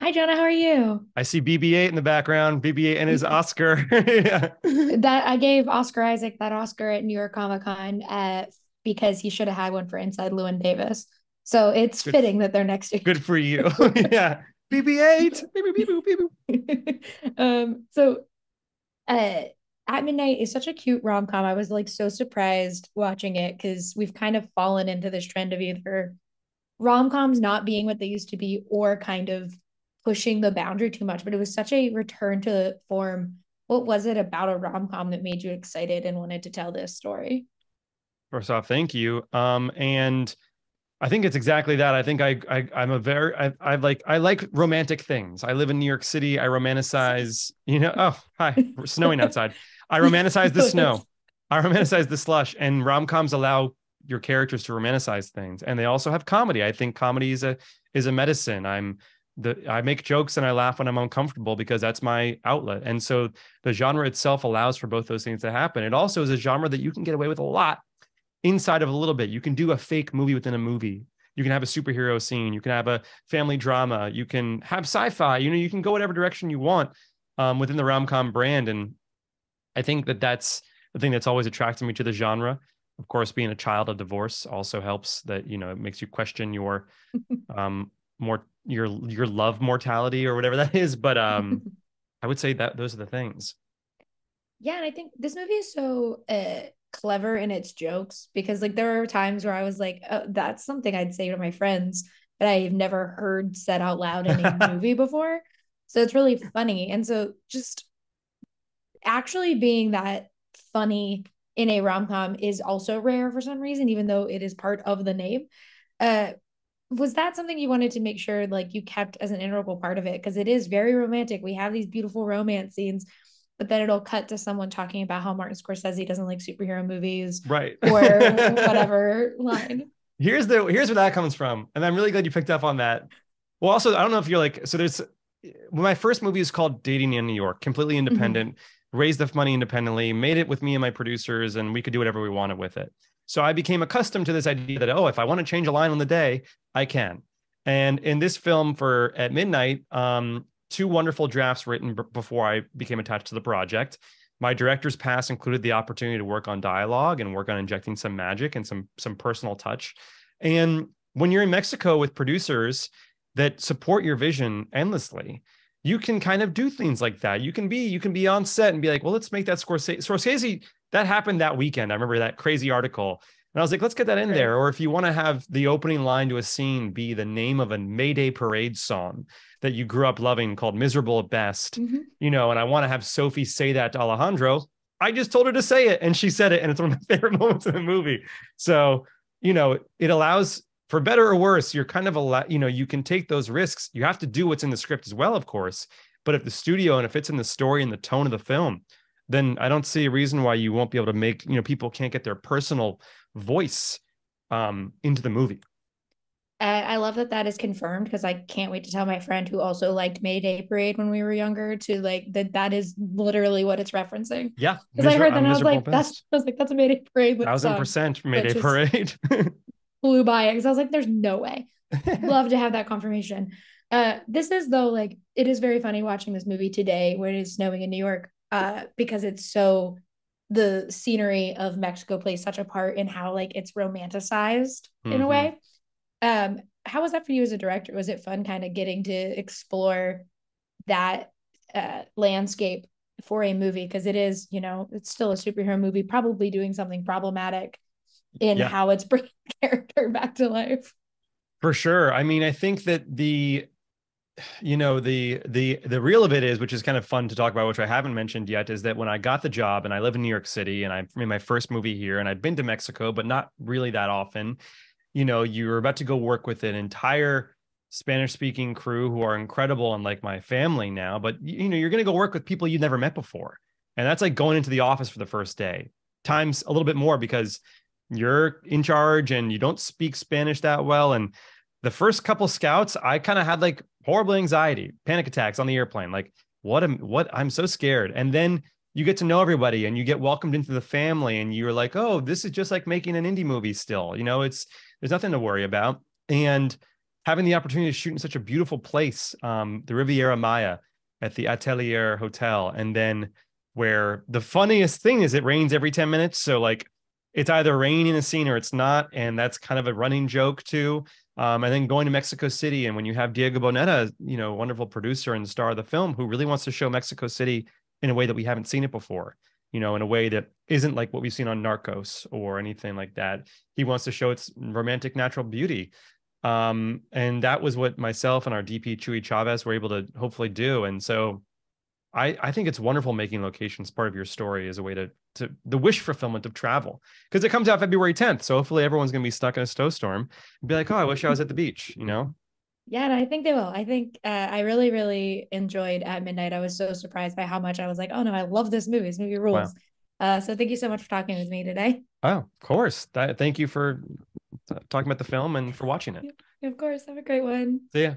Hi, Jonah. How are you? I see BB-8 in the background. BB-8 and his Oscar. Yeah. That I gave Oscar Isaac that Oscar at New York Comic Con because he should have had one for Inside Llewyn Davis. So it's Good, fitting that they're next to good for each you. Yeah. BB-8. Beep, beep, beep, beep, beep. other. So uh, At Midnight is such a cute rom com. I was like so surprised watching it because we've kind of fallen into this trend of either rom coms not being what they used to be or kind of pushing the boundary too much. But it was such a return to form. What was it about a rom com that made you excited and wanted to tell this story? First off, thank you. And I think it's exactly that. I think I'm a very I like romantic things. I live in New York City. I romanticize, oh, hi, we're snowing outside. I romanticize the snow. I romanticize the slush, and rom-coms allow your characters to romanticize things. And they also have comedy. I think comedy is a medicine. I make jokes and I laugh when I'm uncomfortable because that's my outlet. And so the genre itself allows for both those things to happen. It also is a genre that you can get away with a lot inside of a little bit. You can do a fake movie within a movie. You can have a superhero scene. You can have a family drama. You can have sci-fi. You can go whatever direction you want within the rom-com brand. And I think that's the thing that's always attracted me to the genre. Of course, being a child of divorce also helps. That it makes you question your more your love mortality or whatever that is. But I would say that those are the things. Yeah, and I think this movie is so clever in its jokes because like there are times where I was like, oh, that's something I'd say to my friends, but I've never heard said out loud in a movie before. So it's really funny. And so just actually being that funny in a rom-com is also rare for some reason, even though it is part of the name. Uh, was that something you wanted to make sure like you kept as an integral part of it? Because it is very romantic. We have these beautiful romance scenes, but then it'll cut to someone talking about how Martin Scorsese doesn't like superhero movies Right. or whatever line. Here's where that comes from, and I'm really glad you picked up on that. Well, also, I don't know if you're like, so there's when my first movie is called Dating in New York, completely Mm-hmm. independent, raised the money independently, made it with me and my producers, and we could do whatever we wanted with it. So I became accustomed to this idea that, oh, if I want to change a line on the day, I can. And in this film for At Midnight, two wonderful drafts written before I became attached to the project. My director's pass included the opportunity to work on dialogue and work on injecting some magic and some personal touch. And when you're in Mexico with producers that support your vision endlessly, you can kind of do things like that. You can be on set and be like, well, let's make that Scorsese that happened that weekend. I remember that crazy article. And I was like, let's get that in Right. there. Or if you want to have the opening line to a scene be the name of a Mayday parade song that you grew up loving called Miserable at Best, Mm-hmm. and I want to have Sophie say that to Alejandro. I just told her to say it and she said it. And it's one of my favorite moments in the movie. So, it allows, for better or worse, you're kind of you can take those risks. You have to do what's in the script as well, of course. But if the studio and if it's in the story and the tone of the film, then I don't see a reason why you won't be able to make, people can't get their personal voice into the movie. I love that that is confirmed because I can't wait to tell my friend who also liked Mayday Parade when we were younger to like that is literally what it's referencing. Yeah, Because I heard that and miserable best. I was like that's a Mayday Parade Thousand song, percent but Mayday just Parade. flew by it because I was like, there's no way. Love to have that confirmation. This is though like it is very funny watching this movie today when it is snowing in New York, because it's so the scenery of Mexico plays such a part in how like it's romanticized in a Mm-hmm. way. How was that for you as a director? Was it fun kind of getting to explore that landscape for a movie? Because it is, it's still a superhero movie, probably doing something problematic in Yeah, how it's bringing the character back to life. for sure. I mean, I think that the real of it is, which is kind of fun to talk about, which I haven't mentioned yet, is that when I got the job and I live in New York City and I made my first movie here and I'd been to Mexico, but not really that often, you're about to go work with an entire Spanish speaking crew who are incredible and like my family now, but you're going to go work with people you've never met before. And that's like going into the office for the first day, times a little bit more because you're in charge and you don't speak Spanish that well. And the first couple scouts, I kind of had like horrible anxiety, panic attacks on the airplane. Like, what I'm so scared. And then you get to know everybody and you get welcomed into the family and you're like, oh, this is just like making an indie movie still. There's nothing to worry about. And having the opportunity to shoot in such a beautiful place, the Riviera Maya at the Atelier Hotel. And then where the funniest thing is it rains every 10 minutes. So like it's either rain in a scene or it's not. And that's kind of a running joke too. And then going to Mexico City. And when you have Diego Boneta, you know, wonderful producer and star of the film, who really wants to show Mexico City in a way that we haven't seen it before, you know, in a way that isn't like what we've seen on Narcos or anything like that. He wants to show its romantic natural beauty. And that was what myself and our DP Chuy Chavez were able to hopefully do. And so I think it's wonderful making locations part of your story as a way to the wish fulfillment of travel, because it comes out February 10th. So hopefully everyone's going to be stuck in a snowstorm and be like, oh, I wish I was at the beach, you know? Yeah, and I think they will. I think I really, really enjoyed At Midnight. I was so surprised by how much I was like, oh no, I love this movie. This movie Wow. rules. So thank you so much for talking with me today. Oh, of course. Thank you for talking about the film and for watching it. Of course. Have a great one. See ya.